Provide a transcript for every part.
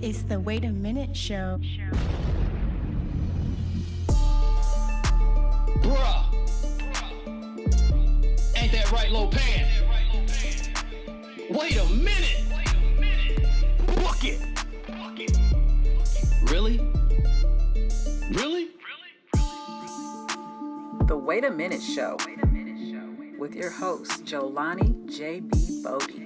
It's the Wait a Minute Show. Bruh, ain't that right, Lil Pan? Wait a minute. Book it. Really? Really? The Wait a Minute Show with your host, Jolani J.B. Bodie.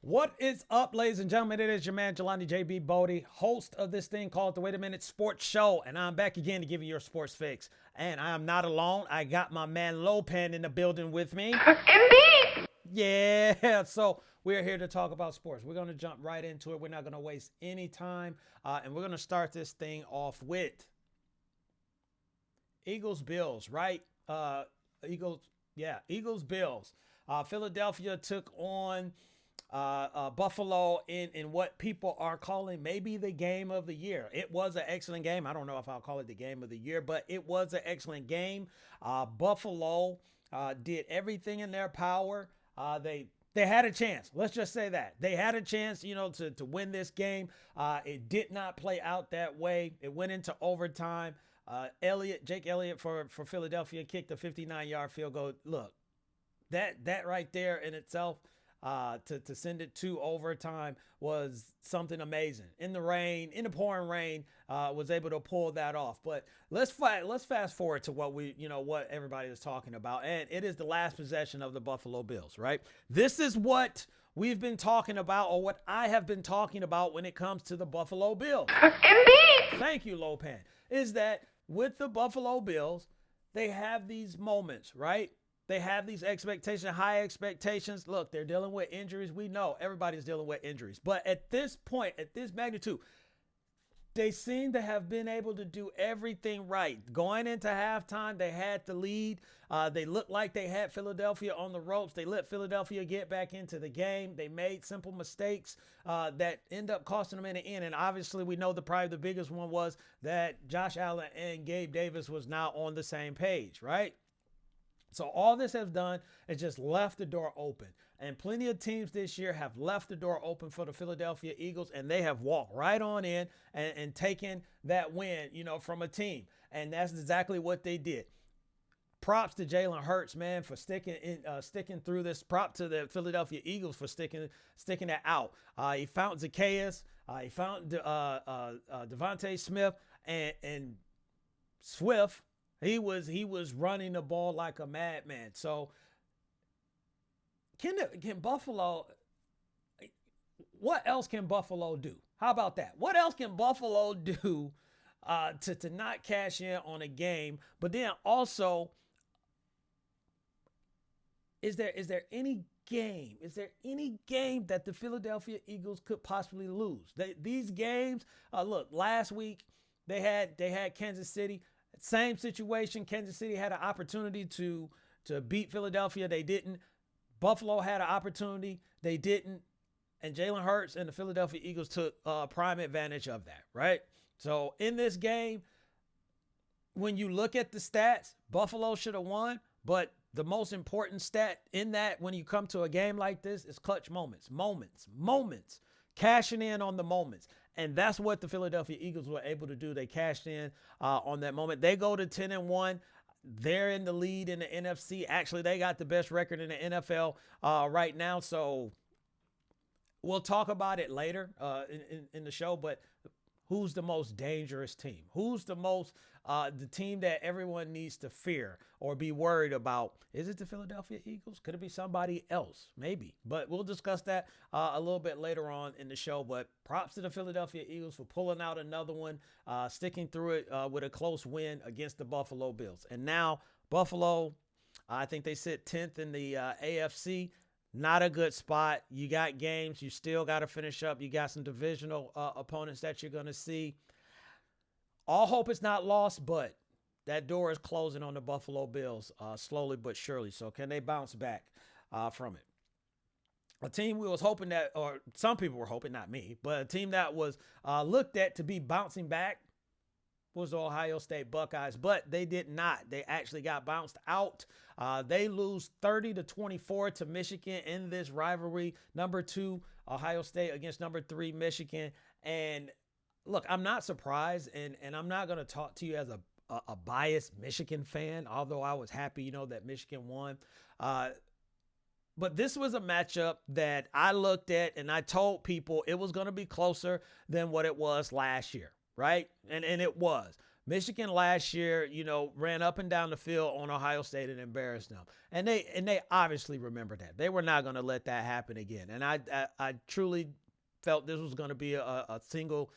What is up, ladies and gentlemen? It is your man, Jelani J.B. Bodie, host of this thing called the Wait a Minute Sports Show. And I'm back again to give you your sports fix. And I am not alone. I got my man Lopan in the building with me. Indeed. Yeah, so we're here to talk about sports. We're going to jump right into it. We're not going to waste any time. And we're going to start this thing off with Eagles-Bills, right? Eagles-Bills. Philadelphia took on Buffalo in what people are calling maybe the game of the year. It was an excellent game. I don't know if I'll call it the game of the year, but it was an excellent game. Buffalo did everything in their power. They had a chance. Let's just say that. They had a chance, to win this game. It did not play out that way. It went into overtime. Jake Elliott for Philadelphia kicked a 59-yard field goal. Look, that right there in itself, to send it to overtime was something amazing. In the pouring rain, was able to pull that off. But let's fast forward to what everybody is talking about. And it is the last possession of the Buffalo Bills, right? This is what we've been talking about, or what I have been talking about when it comes to the Buffalo Bills. Indeed. Thank you, Lopan. Is that with the Buffalo Bills, they have these moments, right? They have these expectations, high expectations. Look, they're dealing with injuries. We know everybody's dealing with injuries. But at this point, at this magnitude, they seem to have been able to do everything right. Going into halftime, they had the lead. They looked like they had Philadelphia on the ropes. They let Philadelphia get back into the game. They made simple mistakes that end up costing them in the end. And obviously, we know probably the biggest one was that Josh Allen and Gabe Davis was now on the same page, right? So all this has done is just left the door open. And plenty of teams this year have left the door open for the Philadelphia Eagles, and they have walked right on in and taken that win, from a team. And that's exactly what they did. Props to Jalen Hurts, man, for sticking through this. Prop to the Philadelphia Eagles for sticking it out. He found Zacchaeus. He found Devontae Smith and Swift. He was running the ball like a madman. So can Buffalo? What else can Buffalo do? How about that? What else can Buffalo do to not cash in on a game? But then also, is there any game? Is there any game that the Philadelphia Eagles could possibly lose? These games. Look, last week they had Kansas City. Same situation. Kansas City had an opportunity to beat Philadelphia. They didn't. Buffalo had an opportunity. They didn't. And Jalen Hurts and the Philadelphia Eagles took prime advantage of that, right? So in this game, when you look at the stats, Buffalo should have won. But the most important stat in that when you come to a game like this is clutch moments. Moments. Cashing in on the moments. And that's what the Philadelphia Eagles were able to do. They cashed in on that moment. They go to 10-1. They're in the lead in the NFC. Actually, they got the best record in the NFL right now. So we'll talk about it later in the show. But who's the most dangerous team? Who's the team that everyone needs to fear or be worried about? Is it the Philadelphia Eagles? Could it be somebody else? Maybe. But we'll discuss that a little bit later on in the show. But props to the Philadelphia Eagles for pulling out another one, sticking through it with a close win against the Buffalo Bills. And now Buffalo, I think they sit 10th in the AFC. Not a good spot. You got games. You still got to finish up. You got some divisional opponents that you're going to see. All hope is not lost, but that door is closing on the Buffalo Bills slowly but surely. So can they bounce back from it? A team we was hoping that, or some people were hoping, not me, but a team that was looked at to be bouncing back was the Ohio State Buckeyes, but they did not. They actually got bounced out. They lose 30-24 to Michigan in this rivalry. Number 2, Ohio State against number 3, Michigan. And look, I'm not surprised, and I'm not going to talk to you as a biased Michigan fan, although I was happy, that Michigan won. But this was a matchup that I looked at and I told people it was going to be closer than what it was last year, right? And it was. Michigan last year, ran up and down the field on Ohio State and embarrassed them. And they obviously remember that. They were not going to let that happen again. And I truly felt this was going to be a single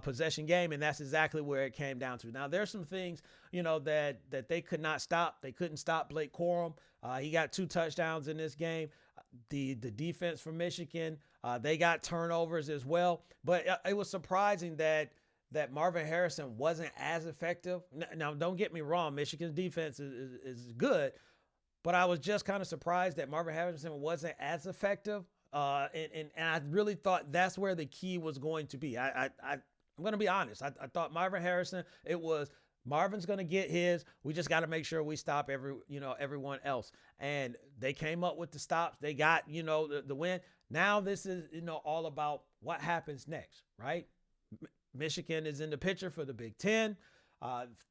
possession game, and that's exactly where it came down to. Now, there's some things, that they could not stop. They couldn't stop Blake Corum. He got 2 touchdowns in this game. The defense from Michigan, they got turnovers as well. But it was surprising that Marvin Harrison wasn't as effective. Now, don't get me wrong. Michigan's defense is good, but I was just kind of surprised that Marvin Harrison wasn't as effective. And I really thought that's where the key was going to be. I'm going to be honest. I thought Marvin Harrison, it was Marvin's going to get his. We just got to make sure we stop everyone else. And they came up with the stops. They got, the win. Now this is, all about what happens next, right? Michigan is in the picture for the Big Ten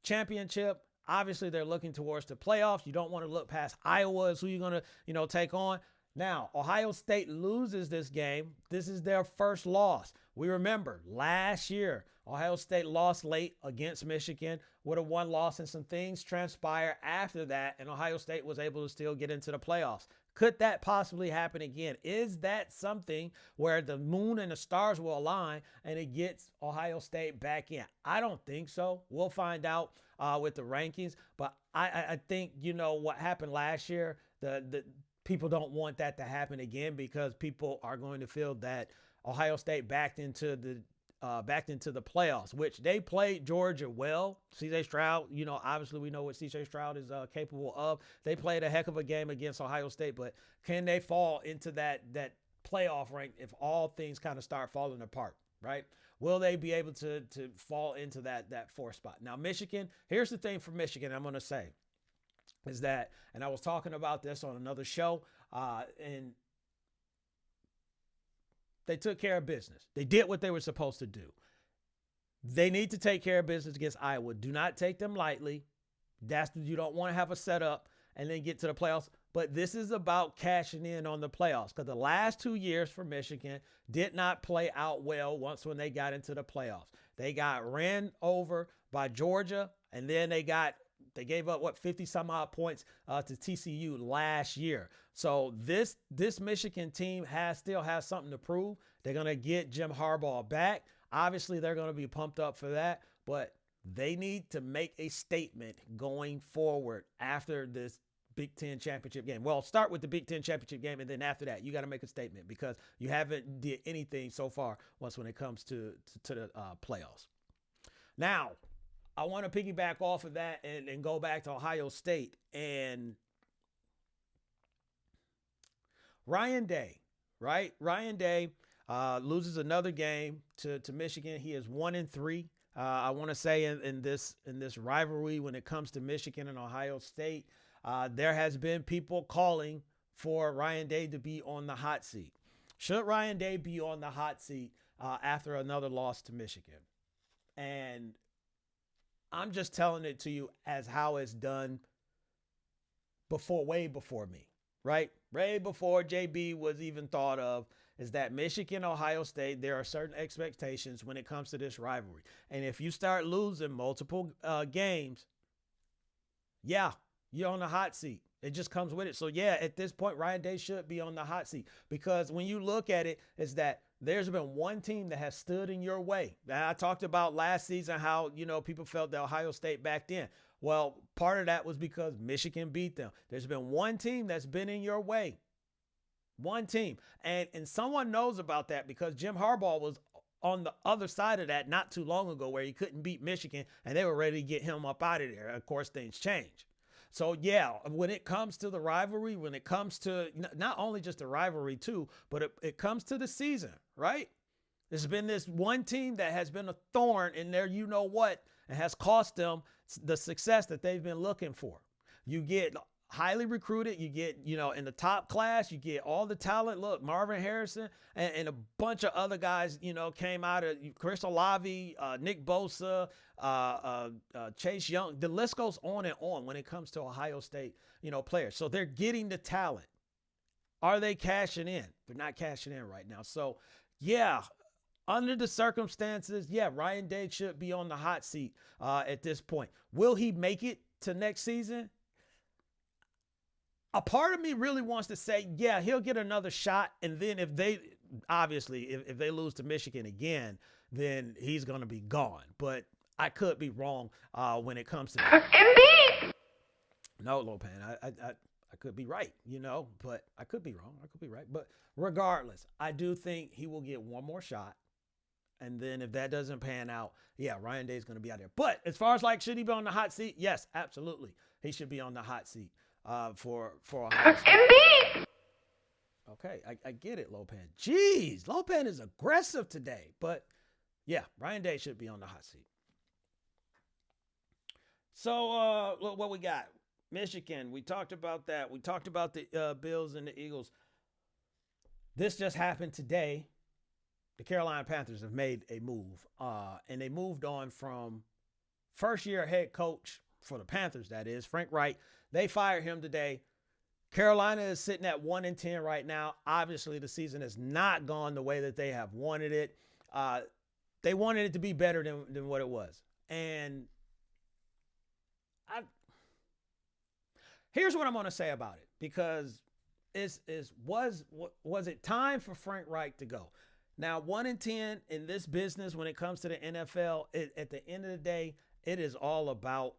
championship. Obviously, they're looking towards the playoffs. You don't want to look past Iowa as who you're going to, take on. Now, Ohio State loses this game. This is their first loss. We remember last year, Ohio State lost late against Michigan, would have won, loss, and some things transpire after that, and Ohio State was able to still get into the playoffs. Could that possibly happen again? Is that something where the moon and the stars will align and it gets Ohio State back in? I don't think so. We'll find out with the rankings, but I think, what happened last year, the people don't want that to happen again because people are going to feel that Ohio State backed into the playoffs, which they played Georgia well. C.J. Stroud, obviously we know what C.J. Stroud is capable of. They played a heck of a game against Ohio State, but can they fall into that playoff rank if all things kind of start falling apart, right? Will they be able to fall into that 4th spot? Now, Michigan, here's the thing for Michigan I'm going to say is that, and I was talking about this on another show, and they took care of business. They did what they were supposed to do. They need to take care of business against Iowa. Do not take them lightly. You don't want to have a setup and then get to the playoffs. But this is about cashing in on the playoffs because the last 2 years for Michigan did not play out well when they got into the playoffs. They got ran over by Georgia, and then they gave up 50 some odd points to TCU last year. So this Michigan team still has something to prove. They're going to get Jim Harbaugh back. Obviously, they're going to be pumped up for that, but they need to make a statement going forward after this Big Ten championship game. Well, start with the Big Ten championship game, and then after that, you got to make a statement because you haven't did anything so far when it comes to the playoffs. Now, I want to piggyback off of that and go back to Ohio State and Ryan Day, right? Ryan Day loses another game to Michigan. He is 1-3. I want to say in this rivalry when it comes to Michigan and Ohio State, there has been people calling for Ryan Day to be on the hot seat. Should Ryan Day be on the hot seat after another loss to Michigan? And I'm just telling it to you as how it's done way before me, right? Way before JB was even thought of, is that Michigan, Ohio State, there are certain expectations when it comes to this rivalry. And if you start losing multiple games, yeah, you're on the hot seat. It just comes with it. So, yeah, at this point, Ryan Day should be on the hot seat because when you look at it, is that there's been one team that has stood in your way. I talked about last season how, people felt that Ohio State backed in. Well, part of that was because Michigan beat them. There's been one team that's been in your way. One team. And someone knows about that because Jim Harbaugh was on the other side of that not too long ago where he couldn't beat Michigan and they were ready to get him up out of there. Of course, things change. So, yeah, when it comes to the rivalry, when it comes to not only just the rivalry too, but it comes to the season, right? There's been this one team that has been a thorn in their you-know-what and has cost them the success that they've been looking for. You get highly recruited. You get, in the top class, you get all the talent. Look, Marvin Harrison and a bunch of other guys, came out of Chris Olave, Nick Bosa, Chase Young. The list goes on and on when it comes to Ohio State, players. So they're getting the talent. Are they cashing in? They're not cashing in right now. So, yeah, under the circumstances, Ryan Day should be on the hot seat at this point. Will he make it to next season? A part of me really wants to say, he'll get another shot. And then if they lose to Michigan again, then he's going to be gone. But I could be wrong when it comes to that. Embiid. No, Lopan, I could be right, but I could be wrong. I could be right. But regardless, I do think he will get one more shot. And then if that doesn't pan out, Ryan Day is going to be out there. But as far as should he be on the hot seat? Yes, absolutely. He should be on the hot seat. For Ohio State. Embiid. Okay, I get it, Lopan. Jeez, Lopan is aggressive today. But, Ryan Day should be on the hot seat. So, look what we got. Michigan, we talked about that. We talked about the Bills and the Eagles. This just happened today. The Carolina Panthers have made a move. And they moved on from first-year head coach for the Panthers, that is, Frank Reich. They fired him today. Carolina is sitting at 1-10 right now. Obviously, the season has not gone the way that they have wanted it. They wanted it to be better than what it was. And here's what I'm going to say about it, because was it time for Frank Reich to go? Now, 1-10 in this business when it comes to the NFL, at the end of the day, it is all about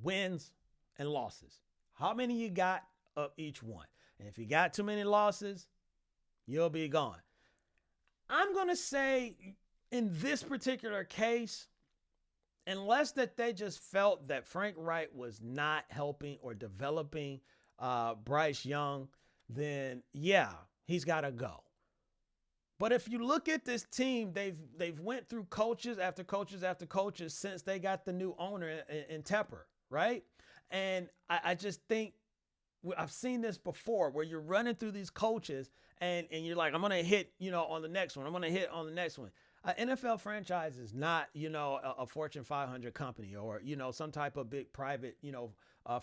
wins and losses. How many you got of each one? And if you got too many losses, you'll be gone. I'm going to say in this particular case, unless that they just felt that Frank Reich was not helping or developing Bryce Young, then he's got to go. But if you look at this team, they've went through coaches after coaches after coaches since they got the new owner in Tepper, right? And I just think I've seen this before where you're running through these coaches and you're like, I'm going to hit, on the next one. I'm going to hit on the next one. An NFL franchise is not, a Fortune 500 company or, some type of big private,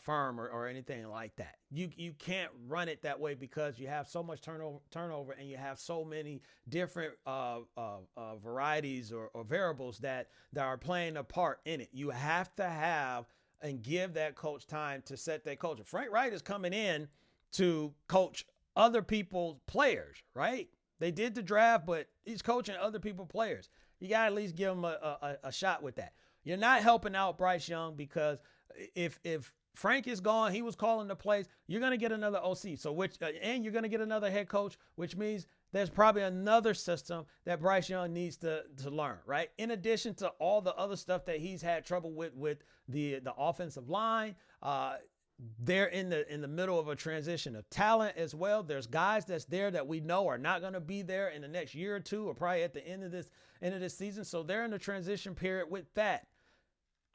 firm or anything like that. You can't run it that way because you have so much turnover and you have so many different varieties or variables that are playing a part in it. You have to have and give that coach time to set that culture. Frank Reich is coming in to coach other people's players, right? They did the draft, but he's coaching other people's players. You got to at least give him a shot with that. You're not helping out Bryce Young because if Frank is gone, he was calling the plays, you're going to get another OC. And you're going to get another head coach, which means there's probably another system that Bryce Young needs to learn, right? In addition to all the other stuff that he's had trouble with the offensive line, they're in the middle of a transition of talent as well. There's guys that's there that we know are not going to be there in the next year or two, or probably at the end of this season. So they're in the transition period with that.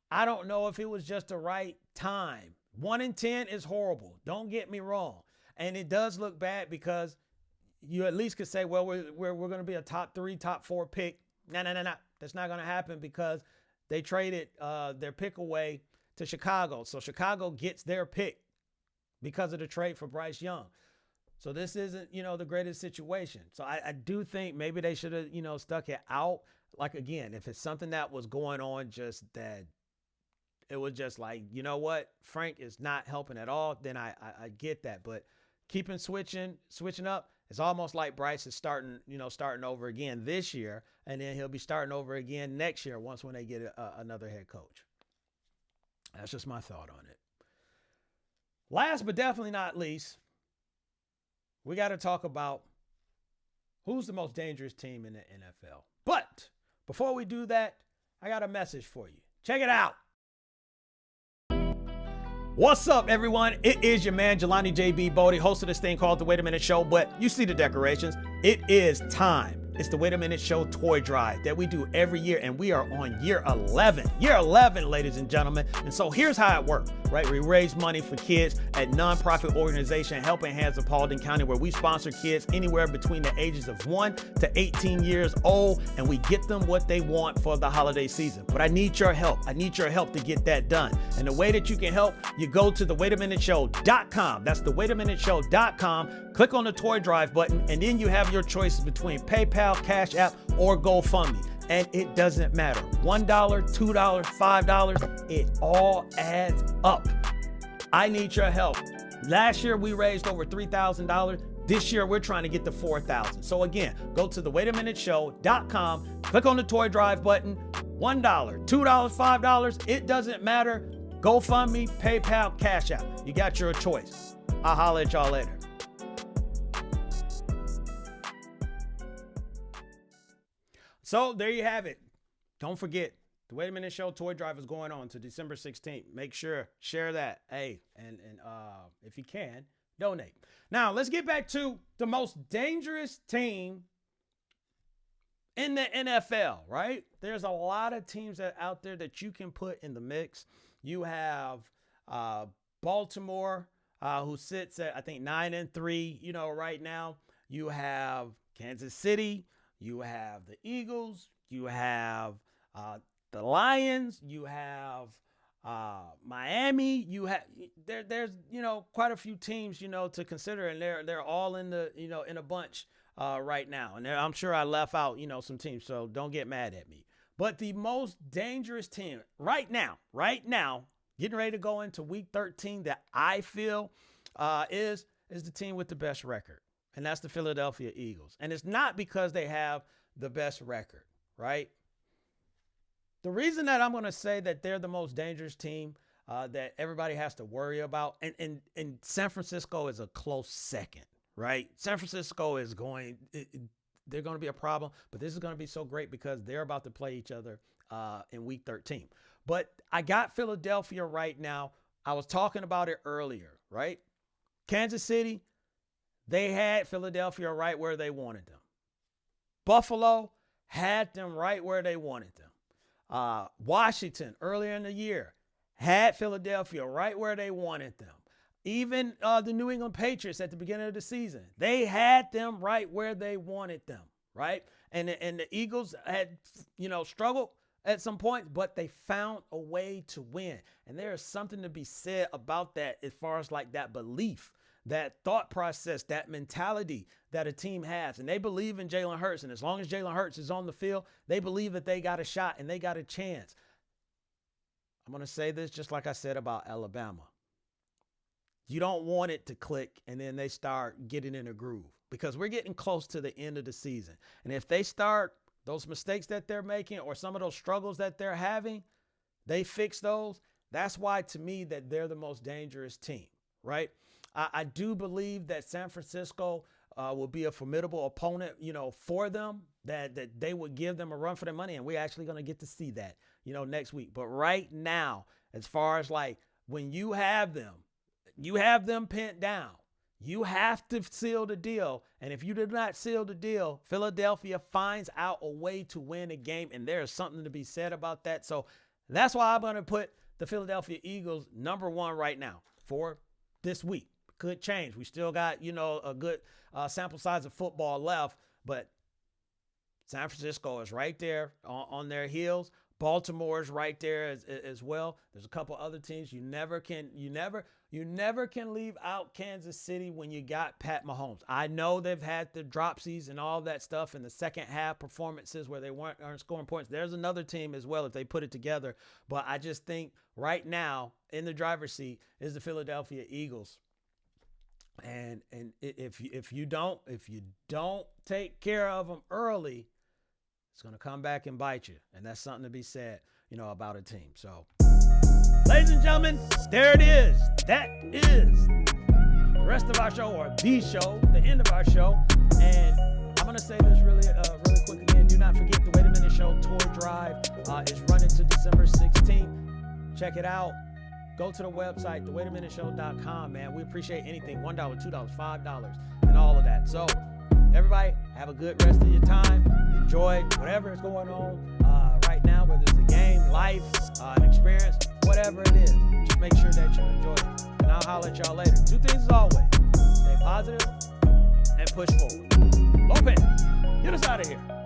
I don't know if it was just the right time. 1-10 is horrible. Don't get me wrong, and it does look bad because you at least could say, well, we're going to be a top 3, top 4 pick. No. That's not going to happen because they traded their pick away to Chicago. So Chicago gets their pick because of the trade for Bryce Young. So this isn't, the greatest situation. So I do think maybe they should have, stuck it out. Like, again, if it's something that was going on, just that it was just like, you know what, Frank is not helping at all, then I get that. But keeping switching up, it's almost like Bryce is starting over again this year, and then he'll be starting over again next year when they get another head coach. That's just my thought on it. Last but definitely not least, we got to talk about who's the most dangerous team in the NFL. But before we do that, I got a message for you. Check it out. What's up, everyone? It is your man, Jelani JB Bodie, host of this thing called The Wait a Minute Show, but you see the decorations. It is time. It's the Wait a Minute Show toy drive that we do every year, and we are on year 11. Year 11, ladies and gentlemen. And so here's how it works, right? We raise money for kids at nonprofit organization Helping Hands of Paulding County, where we sponsor kids anywhere between the ages of 1 to 18 years old, and we get them what they want for the holiday season. But I need your help. I need your help to get that done. And the way that you can help, you go to thewaitaminuteshow.com. That's thewaitaminuteshow.com. Click on the toy drive button, and then you have your choices between PayPal, Cash App, or GoFundMe. And it doesn't matter. $1, $2, $5, it all adds up. I need your help. Last year, we raised over $3,000. This year, we're trying to get to $4,000. So again, go to thewaitaminuteshow.com, click on the toy drive button. $1, $2, $5, it doesn't matter. GoFundMe, PayPal, Cash App. You got your choice. I'll holler at y'all later. So there you have it. Don't forget, the Wait a Minute Show toy drive is going on to December 16th. Make sure, share that. Hey, and if you can, donate. Now, let's get back to the most dangerous team in the NFL, right? There's a lot of teams out there that you can put in the mix. You have Baltimore, who sits at, I think, 9-3, right now. You have Kansas City. You have the Eagles, you have the Lions, you have Miami, there's quite a few teams to consider, and they're all in the in a bunch right now, and I'm sure I left out some teams, so don't get mad at me. But the most dangerous team right now, getting ready to go into Week 13, that I feel is the team with the best record. And that's the Philadelphia Eagles. And it's not because they have the best record, right? The reason that I'm going to say that they're the most dangerous team that everybody has to worry about, and San Francisco is a close second, right? San Francisco is they're going to be a problem, but this is going to be so great because they're about to play each other in Week 13. But I got Philadelphia right now. I was talking about it earlier, right? Kansas City, they had Philadelphia right where they wanted them. Buffalo had them right where they wanted them. Washington, earlier in the year, had Philadelphia right where they wanted them. Even the New England Patriots at the beginning of the season, they had them right where they wanted them, right? And the Eagles had, struggled at some point, but they found a way to win. And there is something to be said about that as far as like that belief, that thought process, that mentality that a team has. And they believe in Jalen Hurts. And as long as Jalen Hurts is on the field, they believe that they got a shot and they got a chance. I'm going to say this just like I said about Alabama. You don't want it to click and then they start getting in a groove, because we're getting close to the end of the season. And if they start those mistakes that they're making or some of those struggles that they're having, they fix those. That's why, to me, that they're the most dangerous team, right? I do believe that San Francisco will be a formidable opponent, for them, that they would give them a run for their money. And we're actually going to get to see that, next week. But right now, as far as like when you have them pinned down, you have to seal the deal. And if you did not seal the deal, Philadelphia finds out a way to win a game. And there is something to be said about that. So that's why I'm going to put the Philadelphia Eagles number one right now for this week. Could change. We still got, a good sample size of football left, but San Francisco is right there on their heels. Baltimore is right there as well. There's a couple other teams. You never can leave out Kansas City when you got Pat Mahomes. I know they've had the dropsies and all that stuff in the second half performances where they aren't scoring points. There's another team as well if they put it together. But I just think right now in the driver's seat is the Philadelphia Eagles. And if you don't take care of them early, it's going to come back and bite you. And that's something to be said, about a team. So, ladies and gentlemen, there it is. That is the rest of our show, or the show, the end of our show. And I'm going to say this really quick again. Do not forget the Wait a Minute Show toy drive is running to December 16th. Check it out. Go to the website, thewaitaminuteshow.com, man. We appreciate anything. $1, $2, $5, and all of that. So, everybody, Have a good rest of your time. Enjoy whatever is going on right now, whether it's a game, life, an experience, whatever it is. Just make sure that you enjoy it. And I'll holler at y'all later. 2 things as always. Stay positive and push forward. Lopez, get us out of here.